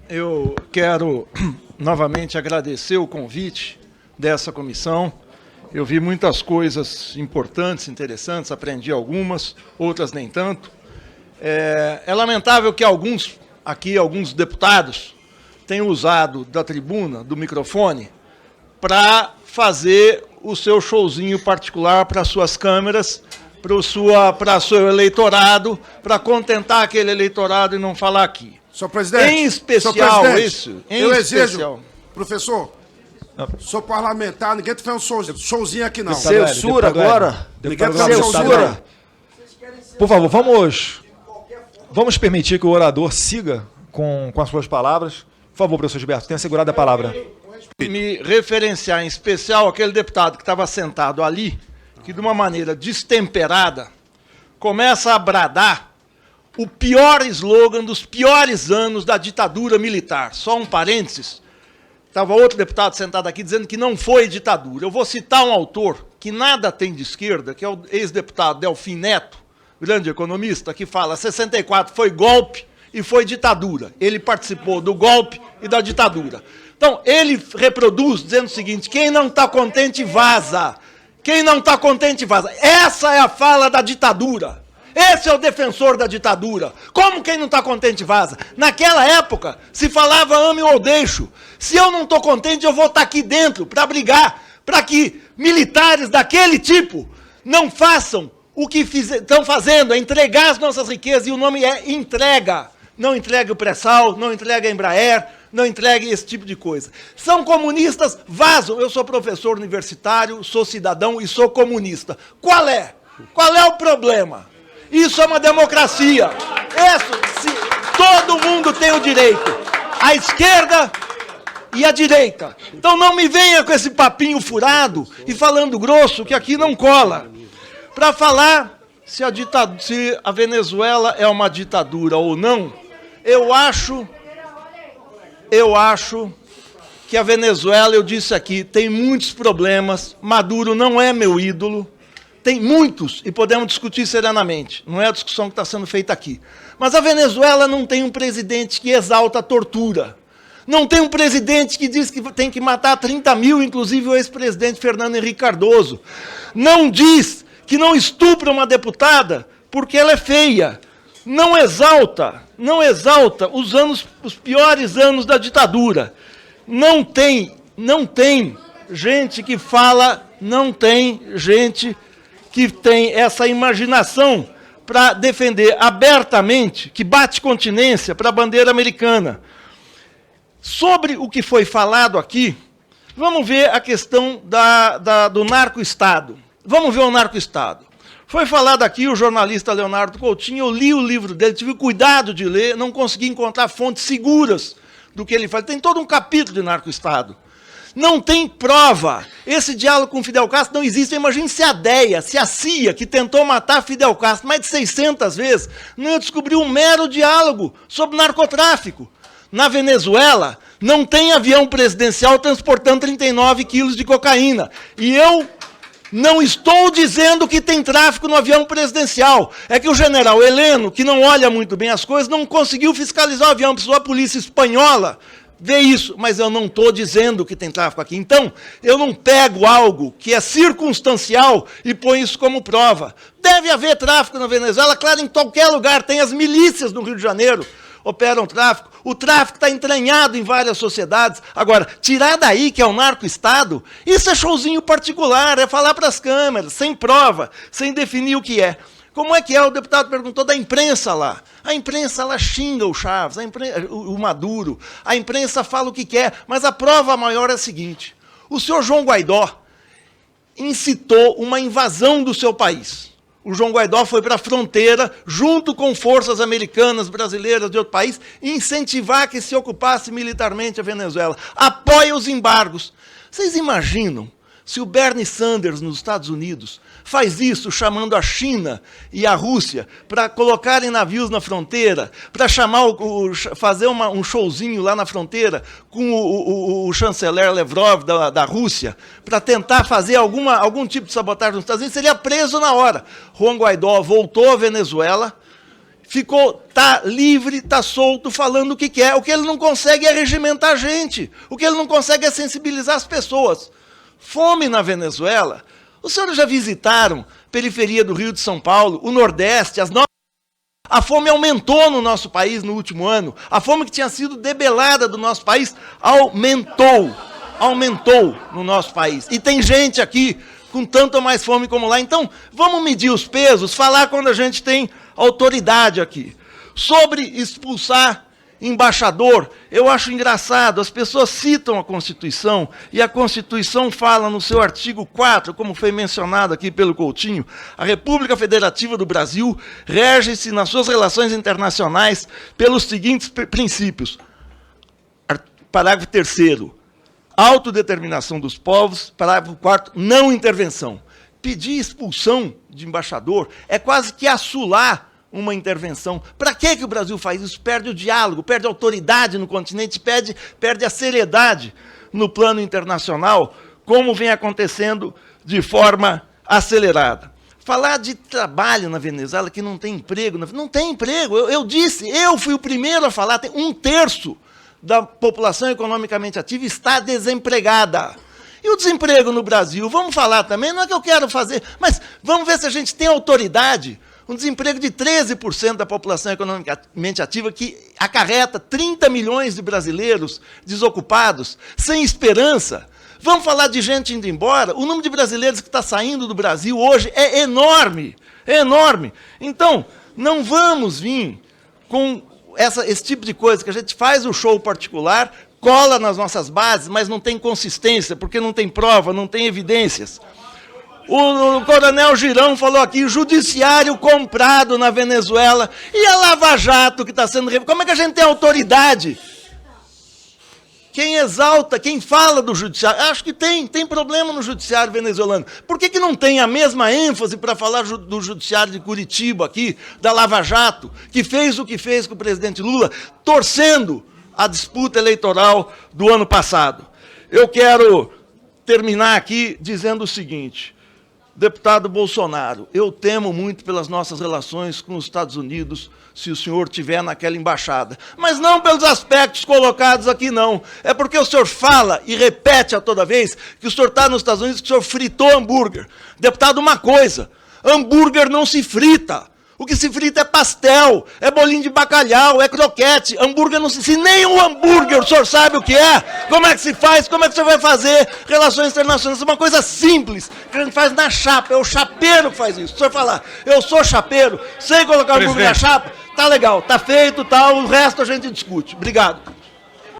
Eu quero novamente agradecer o convite dessa comissão. Eu vi muitas coisas importantes, interessantes, aprendi algumas, outras nem tanto. É lamentável que alguns deputados, tenham usado da tribuna, do microfone, para fazer o seu showzinho particular para suas câmeras, para o seu eleitorado, para contentar aquele eleitorado e não falar aqui. Senhor presidente, em especial isso. Eu exijo, professor, sou parlamentar, ninguém está fazendo um showzinho aqui não. Censura agora? Ninguém está fazendo censura. Por favor, vamos permitir que o orador siga com as suas palavras. Por favor, professor Gilberto, tenha segurado a palavra. Me referenciar em especial aquele deputado que estava sentado ali, que de uma maneira destemperada começa a bradar o pior slogan dos piores anos da ditadura militar. Só um parênteses, estava outro deputado sentado aqui dizendo que não foi ditadura. Eu vou citar um autor que nada tem de esquerda, que é o ex-deputado Delfim Neto, grande economista, que fala 64 foi golpe e foi ditadura. Ele participou do golpe e da ditadura. Então, ele reproduz dizendo o seguinte: quem não está contente, vaza. Quem não está contente, vaza. Essa é a fala da ditadura. Esse é o defensor da ditadura. Como quem não está contente, vaza? Naquela época, se falava ame ou deixo. Se eu não estou contente, eu vou estar aqui dentro para brigar, para que militares daquele tipo não façam o que estão fazendo, é entregar as nossas riquezas, e o nome é entrega. Não entregue o pré-sal, não entregue a Embraer, não entregue esse tipo de coisa. São comunistas, vazam. Eu sou professor universitário, sou cidadão e sou comunista. Qual é? Qual é o problema? Isso é uma democracia. Todo mundo tem o direito. A esquerda e a direita. Então não me venha com esse papinho furado e falando grosso, que aqui não cola. Para falar se a Venezuela é uma ditadura ou não, eu acho que a Venezuela, eu disse aqui, tem muitos problemas. Maduro não é meu ídolo. Tem muitos, e podemos discutir serenamente. Não é a discussão que está sendo feita aqui. Mas a Venezuela não tem um presidente que exalta a tortura. Não tem um presidente que diz que tem que matar 30 mil, inclusive o ex-presidente Fernando Henrique Cardoso. Não diz que não estupra uma deputada porque ela é feia. Não exalta os piores anos da ditadura. Não tem gente que fala, não tem gente que tem essa imaginação para defender abertamente, que bate continência para a bandeira americana. Sobre o que foi falado aqui, vamos ver a questão do narco-estado. Vamos ver o narco-estado. Foi falado aqui o jornalista Leonardo Coutinho, eu li o livro dele, tive cuidado de ler, não consegui encontrar fontes seguras do que ele fala. Tem todo um capítulo de narco-estado. Não tem prova. Esse diálogo com Fidel Castro não existe. Imagine se a DEA, se a CIA, que tentou matar Fidel Castro mais de 600 vezes, não ia descobrir um mero diálogo sobre narcotráfico. Na Venezuela, não tem avião presidencial transportando 39 quilos de cocaína. E eu não estou dizendo que tem tráfico no avião presidencial. É que o general Heleno, que não olha muito bem as coisas, não conseguiu fiscalizar o avião. Precisou a polícia espanhola ver isso, mas eu não estou dizendo que tem tráfico aqui. Então, eu não pego algo que é circunstancial e ponho isso como prova. Deve haver tráfico na Venezuela, claro, em qualquer lugar. Tem as milícias no Rio de Janeiro, operam tráfico. O tráfico está entranhado em várias sociedades. Agora, tirar daí que é um narco-estado, isso é showzinho particular, é falar para as câmeras, sem prova, sem definir o que é. Como é que é? O deputado perguntou da imprensa lá. A imprensa lá xinga o Chaves, o Maduro, a imprensa fala o que quer, mas a prova maior é a seguinte: o senhor João Guaidó incitou uma invasão do seu país. O João Guaidó foi para a fronteira, junto com forças americanas, brasileiras de outro país, incentivar que se ocupasse militarmente a Venezuela. Apoia os embargos. Vocês imaginam se o Bernie Sanders, nos Estados Unidos, faz isso chamando a China e a Rússia para colocarem navios na fronteira, para fazer um showzinho lá na fronteira com o chanceler Lavrov da Rússia, para tentar fazer algum tipo de sabotagem nos Estados Unidos, seria preso na hora. Juan Guaidó voltou à Venezuela, tá livre, tá solto, falando o que quer. O que ele não consegue é regimentar a gente. O que ele não consegue é sensibilizar as pessoas. Fome na Venezuela. Os senhores já visitaram a periferia do Rio de São Paulo, o Nordeste, a fome aumentou no nosso país no último ano. A fome que tinha sido debelada do nosso país aumentou no nosso país. E tem gente aqui com tanto ou mais fome como lá. Então, vamos medir os pesos, falar quando a gente tem autoridade aqui. Sobre expulsar embaixador, eu acho engraçado, as pessoas citam a Constituição, e a Constituição fala no seu artigo 4, como foi mencionado aqui pelo Coutinho, a República Federativa do Brasil rege-se nas suas relações internacionais pelos seguintes princípios. Parágrafo 3º, autodeterminação dos povos. Parágrafo 4º, não intervenção. Pedir expulsão de embaixador é quase que assular uma intervenção. Para que o Brasil faz isso? Perde o diálogo, perde a autoridade no continente, perde a seriedade no plano internacional, como vem acontecendo de forma acelerada. Falar de trabalho na Venezuela, que não tem emprego. Não tem emprego. Eu fui o primeiro a falar, tem 1/3 da população economicamente ativa está desempregada. E o desemprego no Brasil? Vamos falar também, não é que eu quero fazer, mas vamos ver se a gente tem autoridade. Um desemprego de 13% da população economicamente ativa, que acarreta 30 milhões de brasileiros desocupados, sem esperança. Vamos falar de gente indo embora? O número de brasileiros que está saindo do Brasil hoje é enorme, é enorme. Então, não vamos vir com esse tipo de coisa, que a gente faz o show particular, cola nas nossas bases, mas não tem consistência, porque não tem prova, não tem evidências. O coronel Girão falou aqui, judiciário comprado na Venezuela, e a Lava Jato que está sendo... Como é que a gente tem autoridade? Quem exalta, quem fala do judiciário, acho que tem problema no judiciário venezuelano. Por que não tem a mesma ênfase para falar do judiciário de Curitiba aqui, da Lava Jato, que fez o que fez com o presidente Lula, torcendo a disputa eleitoral do ano passado? Eu quero terminar aqui dizendo o seguinte: deputado Bolsonaro, eu temo muito pelas nossas relações com os Estados Unidos, se o senhor estiver naquela embaixada. Mas não pelos aspectos colocados aqui, não. É porque o senhor fala e repete a toda vez que o senhor está nos Estados Unidos, que o senhor fritou hambúrguer. Deputado, uma coisa, hambúrguer não se frita. O que se frita é pastel, é bolinho de bacalhau, é croquete. Hambúrguer não se... Se nem o hambúrguer o senhor sabe o que é, como é que se faz, como é que o senhor vai fazer relações internacionais? É uma coisa simples, que a gente faz na chapa, é o chapeiro que faz isso. Se o senhor falar, eu sou chapeiro, sei colocar hambúrguer na chapa, tá legal, tá feito, tal, o resto a gente discute. Obrigado.